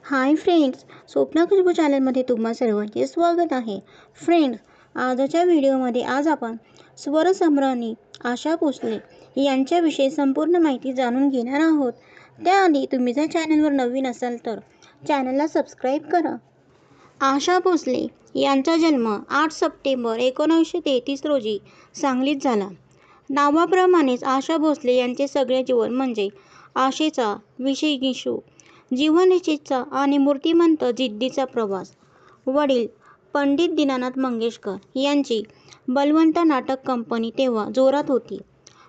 Hi friends, Swapna Khushboo चॅनलमध्ये तुम्हा सर्वांचे स्वागत आहे. फ्रेंड्स, आजच्या व्हिडिओमध्ये आपण स्वरसम्राज्ञी आशा भोसले यांच्याविषयी संपूर्ण माहिती जाणून घेणार आहोत. त्याआधी तुम्ही जर चॅनलवर नवीन असाल तर चॅनलला सबस्क्राईब करा. आशा भोसले यांचा जन्म 8 सप्टेंबर 1933 रोजी सांगलीत झाला. नावाप्रमाणेच आशा भोसले यांचे सगळे जीवन म्हणजे आशेचा विषयिषू जीवनरेषेचा आणि मूर्तिमंत जिद्दीचा प्रवास. वडील पंडित दीनानाथ मंगेशकर यांची बलवंत नाटक कंपनी तेव्हा जोरात होती.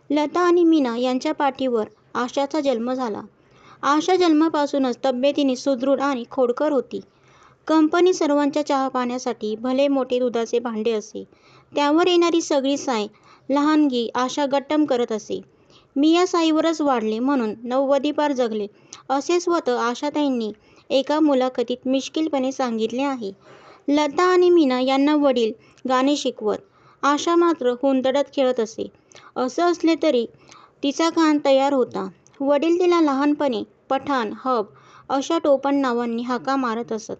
लता आणि मीना यांच्या पाठीवर आशाचा जन्म झाला. आशा जन्मापासूनच तब्येतीने सुदृढ आणि खोडकर होती. कंपनी सर्वांच्या चहापाण्यासाठी भले मोठे दुधाचे भांडे असे, त्यावर येणारी सगळी साय लहानगी आशा गट्टम करत असे. मी या साईवरच वाढले म्हणून 90 पार जगले, असे स्वतः आशाताईंनी एका मुलाखतीत मिश्किलपणे सांगितले आहे. लता आणि मीना यांना वडील गाणे शिकवत, आशा मात्र हुंदडत खेळत असे. असं असले तरी तिचा खान तयार होता. वडील तिला लहानपणी पठाण, हब अशा टोपण नावांनी हाका मारत असत.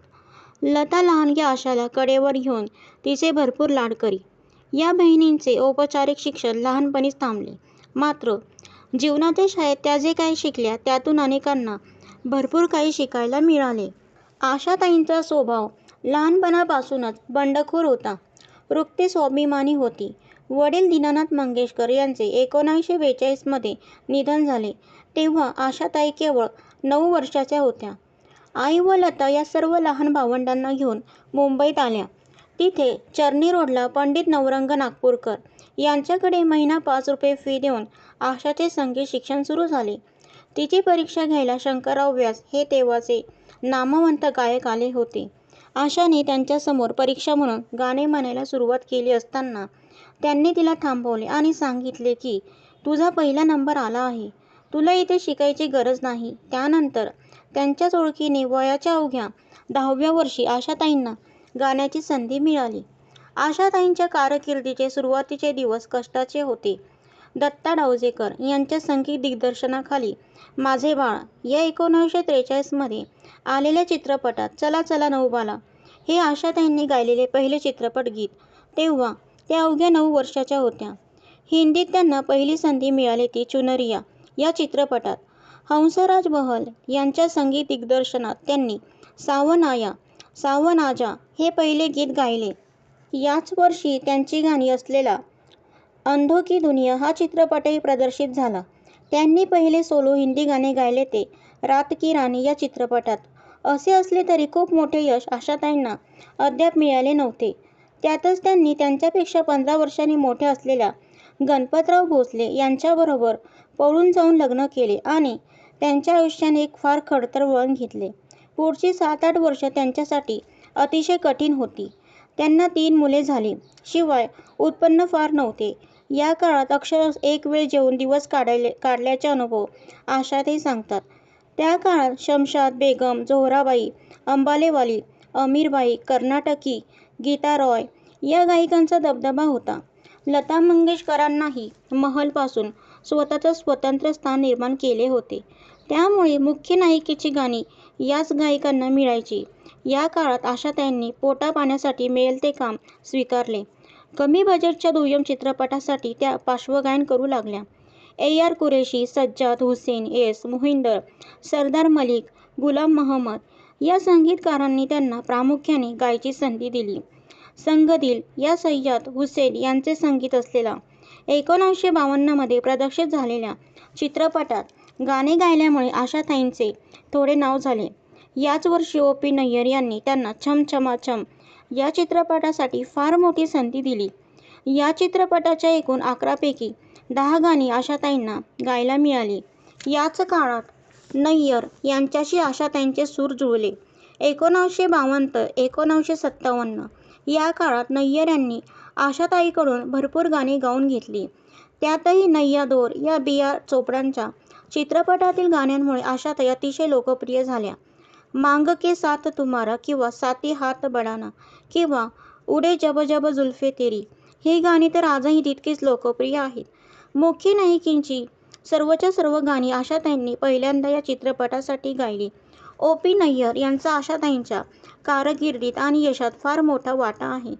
लता लहानग्या आशाला कडेवर घेऊन तिचे भरपूर लाड करी. या बहिणींचे औपचारिक शिक्षण लहानपणीच थांबले. मात्र जीवनाच्या शाळेत त्या जे काही शिकल्या त्यातून अनेकांना भरपूर काही शिकायला मिळाले. आशाताईंचा स्वभाव लहानपणापासूनच बंडखोर होता. वृत्ती स्वाभिमानी होती. वडील दीनानाथ मंगेशकर यांचे 1942 मध्ये निधन झाले तेव्हा आशाताई केवळ 9 वर्षाच्या होत्या. आई व लता या सर्व लहान भावंडांना घेऊन मुंबईत आल्या. तिथे चर्नी रोडला पंडित नवरंग नागपूरकर यांच्याकडे महिना 5 रुपये फी देऊन आशाचे संगीत शिक्षण सुरू झाले. तिची परीक्षा घ्यायला शंकरराव व्यास हे तेव्हाचे नामवंत गायक आले होते. आशाने त्यांच्यासमोर परीक्षा म्हणून गाणे म्हणायला सुरुवात केली असताना त्यांनी तिला थांबवले आणि सांगितले की तुझा पहिला नंबर आला आहे, तुला इथे शिकायची गरज नाही. त्यानंतर त्यांच्याच ओळखीने वयाच्या अवघ्या 10व्या वर्षी आशाताईंना गाण्याची संधी मिळाली. आशाताईंच्या कारकिर्दीचे सुरुवातीचे दिवस कष्टाचे होते. दत्ता डावजेकर यांच्या संगीत दिग्दर्शनाखाली माझे बाळ या 1943 मध्ये आलेल्या चित्रपटात चला चला नऊबाला हे आशाताईंनी गायलेले पहिले चित्रपट गीत. तेव्हा त्या अवघ्या 9 वर्षाच्या होत्या. हिंदीत त्यांना पहिली संधी मिळाली ती चुनरिया या चित्रपटात. हंसराज बहल यांच्या संगीत दिग्दर्शनात त्यांनी सावन आया सावन आजा हे पहिले गीत गायले. याच वर्षी त्यांची गाणी असलेला अंधों की दुनिया हा चित्रपटही प्रदर्शित झाला. त्यांनी पहिले सोलो हिंदी गाणे गायले ते रात की राणी या चित्रपटात. असे असले तरी खूप मोठे यश आशाताईंना अद्याप मिळाले नव्हते. त्यातच त्यांनी त्यांच्यापेक्षा 15 वर्षांनी मोठ्या असलेल्या गणपतराव भोसले यांच्याबरोबर पळून जाऊन लग्न केले आणि त्यांच्या आयुष्याने एक फार खडतर वळण घेतले. पुढची 7-8 वर्ष त्यांच्यासाठी अतिशय कठीण होती. त्यांना 3 मुले झाली. शिवाय उत्पन्न फार नव्हते. या काळात अक्षरशः एक वेळ जेवून दिवस काढल्याचे अनुभव आशाताई सांगतात. त्या काळात शमशाद बेगम, जोहराबाई, अंबालेवाली, अमीरबाई, कर्नाटकी, गीता रॉय या गायिकांचा दबदबा होता. लता मंगेशकरांनाही महलपासून स्वतःचे स्वतंत्र स्थान निर्माण केले होते. त्यामुळे मुख्य नायिकेची गाणी याच गायकांना मिळायची. या काळात आशाताईंनी पोटापाण्यासाठी मिळेल ते काम स्वीकारले. कमी बजेटच्या दुय्यम चित्रपटासाठी त्या पार्श्वगायन करू लागल्या. ए. आर. कुरेशी, सज्जाद हुसेन, एस. मोहिंदर, सरदार मलिक, गुलाम मोहम्मद या संगीतकारांनी त्यांना प्रामुख्याने गायची संधी दिली. संगदिल या सय्यद हुसेन यांचे संगीत असलेला 1952 मध्ये प्रदर्शित झालेल्या चित्रपटात गाणे गायल्यामुळे आशाताईंचे थोडे नाव झाले. याच वर्षी ओ. पी. नय्यर यांनी त्यांना छम छमा छम या चित्रपटासाठी फार मोठी संधी दिली. या चित्रपटाच्या एकूण 11 पैकी 10 गाणी आशाताईंना गायला मिळाली. याच काळात नय्यर यांच्याशी आशाताईंचे सूर जुळले. 1952 ते 1957 या काळात नय्यर यांनी आशाताईंकडून भरपूर गाणी गाऊन घेतली. त्यातही नैया दौर या बी. आर. चोपडांच्या चित्रपटातील गाण्यांमुळे आशाताई अतिशय लोकप्रिय झाल्या. मांग के साथ तुम्हारा किंवा साथी हात बढाना किंवा उडे जब जब जुल्फे तेरी ही गाणी तर आजही तितकीच लोकप्रिय आहेत. मुख्य नायिकेची सर्वच्या सर्व गाणी आशाताईंनी पहिल्यांदा या चित्रपटासाठी गायली. ओ.पी. नय्यर यांचा आशाताईंच्या कारकिर्दीत आणि यशात फार मोठा वाटा आहे.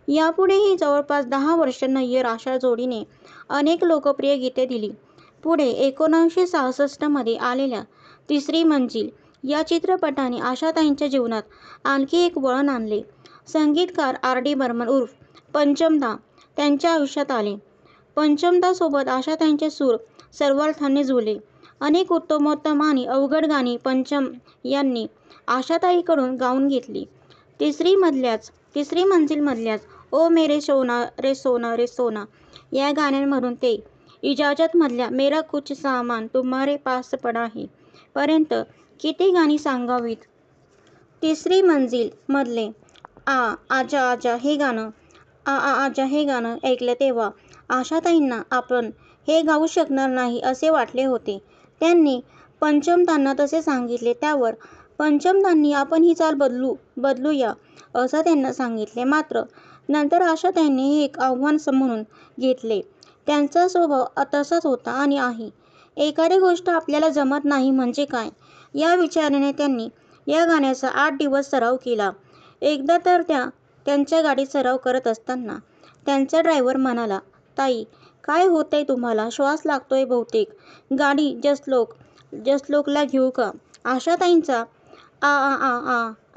यापुढेही जवळपास 10 वर्ष नय्यर आशा जोडीने अनेक लोकप्रिय गीते दिली. पुढे 1966 मध्ये आलेल्या तिसरी मंजिल या चित्रपटाने आशाताईंच्या जीवनात आणखी एक वळण आणले. संगीतकार आर.डी. बर्मन उर्फ पंचमदा त्यांच्या आयुष्यात आले. पंचमदासोबत आशाताईंचे सूर सर्वार्थाने जुळले. अनेक उत्तमोत्तम आणि अवघड गाणी पंचम यांनी आशाताईंकडून गाऊन घेतली. तिसरी मंजिलमधल्याच ओ मेरे सोना रे सोना रे सोना या गाण्यांमधून ते इजाजतमधल्या मेरा कुछ सामान तुम्हारे पास पडा है पर्यंत किती गाणी सांगावीत. तिसरी मंजिल मधले आजा आजा हे गाणं आजा हे गाणं ऐकलं तेव्हा आशाताईंना आपण हे गाऊ शकणार नाही असे वाटले होते. त्यांनी पंचमदांना तसे सांगितले. त्यावर पंचमदांनी आपण ही चाल बदलूया असं त्यांना सांगितले. मात्र नंतर आशाताईंनी हे एक आव्हान म्हणून घेतले. त्यांचा स्वभाव तसाच होता आणि आहे. एखादी गोष्ट आपल्याला जमत नाही म्हणजे काय या विचाराने त्यांनी या गाण्याचा 8 दिवस सराव केला. एकदा तर त्यांच्या गाडीत सराव करत असताना त्यांचा ड्रायव्हर म्हणाला, ताई काय होतंय तुम्हाला? श्वास लागतोय बहुतेक. गाडी जसलोकला घेऊ का? आशाताईंचा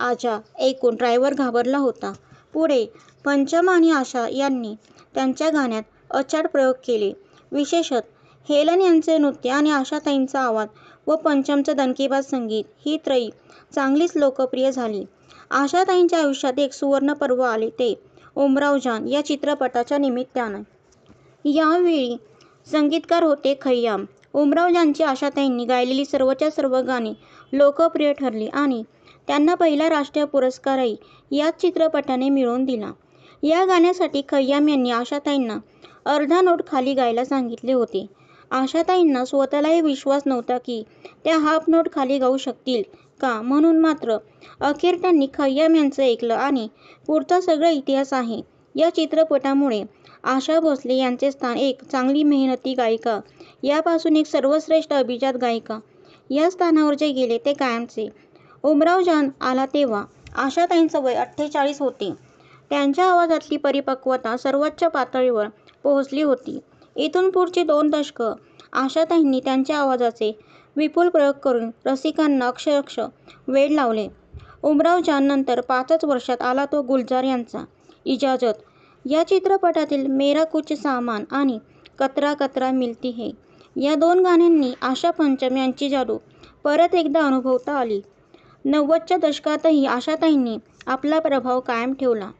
आजा ऐकून ड्रायव्हर घाबरला होता. पुढे पंचम आणि आशा यांनी त्यांच्या गाण्यात अचाट प्रयोग केले. विशेषतः हेलन यांचे नृत्य आणि आशाताईंचा आवाज व पंचमचं दणकेबाज संगीत ही त्रयी चांगलीच लोकप्रिय झाली. आशाताईंच्या आयुष्यात एक सुवर्ण पर्व आले ते उमराव जान या चित्रपटाच्या निमित्ताने. यावेळी संगीतकार होते खय्याम. उमराव जानची आशाताईंनी गायलेली सर्वच्या सर्व गाणी लोकप्रिय ठरली आणि त्यांना पहिला राष्ट्रीय पुरस्कारही याच चित्रपटाने मिळवून दिला. या गाण्यासाठी खय्याम यांनी आशाताईंना अर्धा नोट खाली गायला सांगितले होते. आशाताईंना स्वतःलाही विश्वास नव्हता की त्या हाफ नोट खाली गाऊ शकतील का म्हणून. मात्र अखेर त्यांनी खय्याम यांचं ऐकलं आणि पुढचा सगळा इतिहास आहे. या चित्रपटामुळे आशा भोसले यांचे स्थान एक चांगली मेहनती गायिका यापासून एक सर्वश्रेष्ठ अभिजात गायिका या स्थानावर जे गेले ते कायमचे. उमराव जान आला तेव्हा आशाताईंचं वय 48 होते. त्यांच्या आवाजातली परिपक्वता सर्वोच्च पातळीवर पोहोचली होती. इथून पुढची 2 दशकं आशाताईंनी त्यांच्या आवाजाचे विपुल प्रयोग करून रसिकांना अक्षरशः वेड लावले. उमराव जान नंतर 5च वर्षात आला तो गुलजार यांचा इजाजत या चित्रपटातील मेरा कुछ सामान आणि कतरा कतरा मिलती है या 2 गाण्यांनी आशा पंचम यांची जादू परत एकदा अनुभवता आली. 90च्या दशकातही आशाताईंनी आपला प्रभाव कायम ठेवला.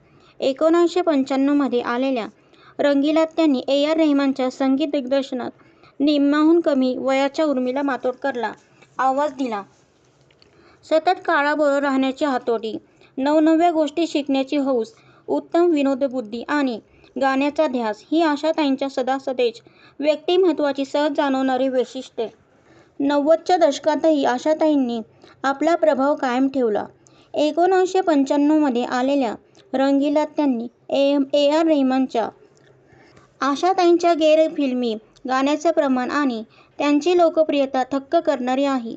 1995 मध्ये आलेल्या रंगीलात त्यांनी ए.आर. रेहमानच्या संगीत दिग्दर्शनात निम्म्याहून कमी वयाच्या उर्मिला मातोंडकरला आवाज दिला. सतत काळाबरोबर राहण्याची हातोटी, नवनव्या गोष्टी शिकण्याची हौस, उत्तम विनोदबुद्धी आणि गाण्याचा ध्यास ही आशाताईंच्या सदासतेज व्यक्तिमत्त्वाची सहज जाणवणारी वैशिष्ट्ये. 90च्या दशकातही आशाताईंनी आपला प्रभाव कायम ठेवला. 1995 मध्ये आलेल्या रंगीलात त्यांनी ए.आर. रेहमानच्या आशाताईंच्या गैरफिल्मी गाण्याचं प्रमाण आणि त्यांची लोकप्रियता थक्क करणारी आहे.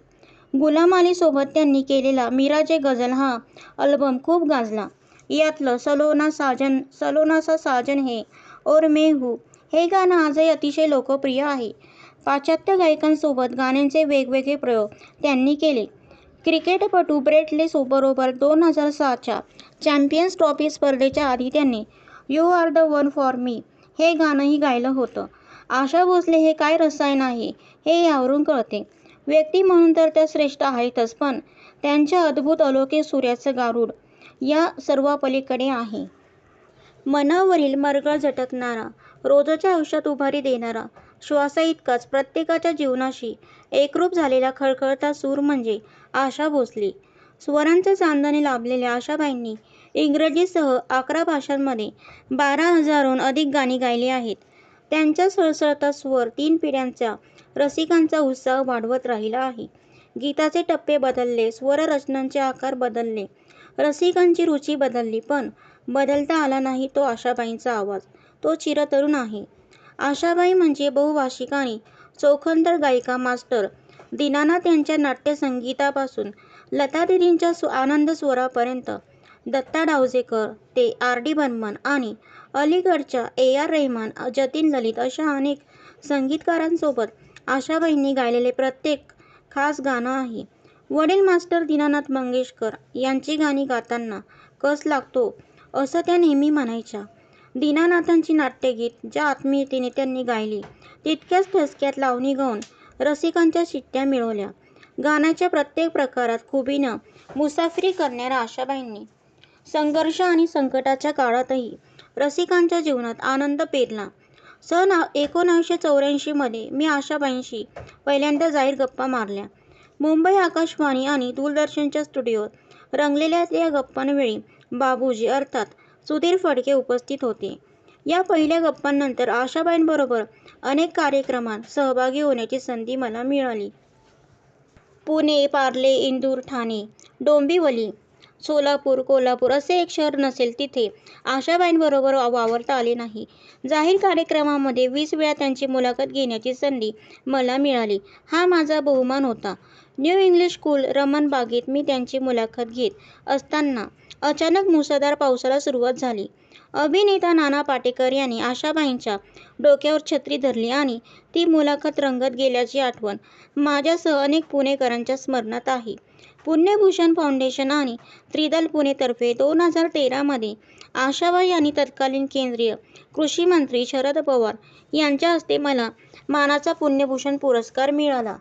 गुलाम अलीसोबत त्यांनी केलेला मिराजे गझल हा अल्बम खूप गाजला. यातलं सलोना सा साजन है और मैं हूँ हे गाणं आजही अतिशय लोकप्रिय आहे. पाश्चात्य गायकांसोबत गाण्यांचे वेगवेगळे प्रयोग त्यांनी केले. क्रिकेटपटू ब्रेट ले बरोबर 2006च्या चॅम्पियन्स ट्रॉफी स्पर्धेच्या आधी त्यांनी you are the one for me हे गाणंही गायलं होतं. आशा भोसले हे काय रसायन आहे हे यावरून कळते. व्यक्ती म्हणून तर त्या श्रेष्ठ आहेतच, पण त्यांच्या अद्भुत अलौकिक सूर्याचं गारुड या सर्वापलीकडे आहे. मनावरील मरगळ झटकणारा, रोजच्या आयुष्यात उभारी देणारा, श्वासाइतकाच प्रत्येकाच्या जीवनाशी एकरूप झालेला खळखळता सूर म्हणजे आशा भोसले. स्वरांचं चांदणे लाभलेल्या आशाबाईंनी इंग्रजीसह 11 भाषांमध्ये 12,000हून अधिक गाणी गायली आहेत. त्यांचा सळसळता स्वर 3 पिढ्यांच्या रसिकांचा उत्साह वाढवत राहिला आहे. गीताचे टप्पे बदलले, स्वररचनांचे आकार बदलले, रसिकांची रुची बदलली, पण बदलता आला नाही तो आशाबाईंचा आवाज. तो चिरतरुण आहे. आशाबाई म्हणजे बहुभाषिक आणि चोखंदळ गायिका. मास्टर दीनानाथ यांच्या नाट्यसंगीतापासून लता दीदींच्या आनंद स्वरापर्यंत दत्ता डावजेकर ते R.D. बर्मन आणि अलीकडच्या A.R. रेहमान, जतीन ललित अशा अनेक संगीतकारांसोबत आशाबाईंनी गायलेले प्रत्येक खास गाणं आहे. वडील मास्टर दीनानाथ मंगेशकर यांची गाणी गाताना कस लागतो असं त्या नेहमी म्हणायच्या. दीनानाथांची नाट्यगीत ज्या आत्मीयतेने त्यांनी गायली तितक्याच ठसक्यात लावणी गाऊन रसिकांच्या शिट्ट्या मिळवल्या. गाण्याच्या प्रत्येक प्रकारात खुबीनं मुसाफिरी करणाऱ्या आशाबाईंनी संघर्ष आणि संकटाच्या काळातही रसिकांच्या जीवनात आनंद पेरला. सन 1984 मध्ये मी आशाबाईंशी पहिल्यांदा जाहीर गप्पा मारल्या. मुंबई आकाशवाणी आणि दूरदर्शनच्या स्टुडिओत रंगलेल्या या गप्पांवेळी बाबूजी अर्थात सुधीर फडके उपस्थित होते. या पहिल्या गप्पांनंतर आशाबाईंबरोबर अनेक कार्यक्रमात सहभागी होण्याची संधी मला मिळाली. पुणे, पार्ले, इंदूर, ठाणे, डोंबिवली, सोलापूर, कोल्हापूर असे एक शहर नसेल तिथे आशाबाईंबरोबर वावरता आले नाही. जाहीर कार्यक्रमामध्ये 20 वेळा त्यांची मुलाखत घेण्याची संधी मला मिळाली. हा माझा बहुमान होता. न्यू इंग्लिश स्कूल रमणबागेत मी त्यांची मुलाखत घेत असताना अचानक मुसळधार पावसाला सुरुवात झाली. अभिनेता नाना पाटेकर यांनी आशाबाईंच्या डोक्यावर छत्री धरली आणि ती मुलाखत रंगत गेल्याची आठवण माझ्यासह अनेक पुणेकरांच्या स्मरणात आहे. पुण्यभूषण फाउंडेशन आणि त्रिदल पुणेतर्फे 2013 मध्ये आशाबाई आणि तत्कालीन केंद्रीय कृषी मंत्री शरद पवार यांच्या हस्ते मला मानाचा पुण्यभूषण पुरस्कार मिळाला.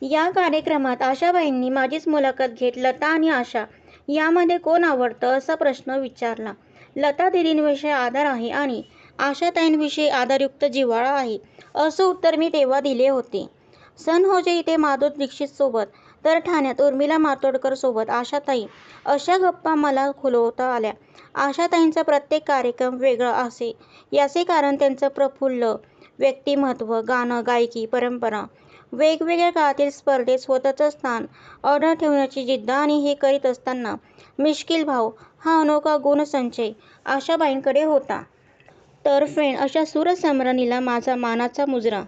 या कार्यक्रमात आशाबाईंनी माझीच मुलाखत घेत लता आणि आशा यामध्ये कोण आवडतं असा प्रश्न विचारला. लता दीदींविषयी आदर आहे आणि आशाताईंविषयी आदरयुक्त जिव्हाळा आहे असं उत्तर मी तेव्हा दिले होते. सन होजे इथे माधुरी दीक्षितसोबत तर ठाण्यात उर्मिला मातोंडकरसोबत आशाताई अशा गप्पा मला खुलवता आल्या. आशाताईंचा प्रत्येक कार्यक्रम वेगळा असे याचे कारण त्यांचं प्रफुल्ल व्यक्तिमत्व, गाणं, गायकी, परंपरा, वेगवेगळ्या काळातील स्पर्धेत स्वतःचं स्थान अढळ ठेवण्याची जिद्द आणि हे करीत असताना मिश्कील भाव हा अनोखा गुणसंचय आशाबाईंकडे होता. तर फ्रेंड अशा सूरसम्रानीला माझा मानाचा मुजरा.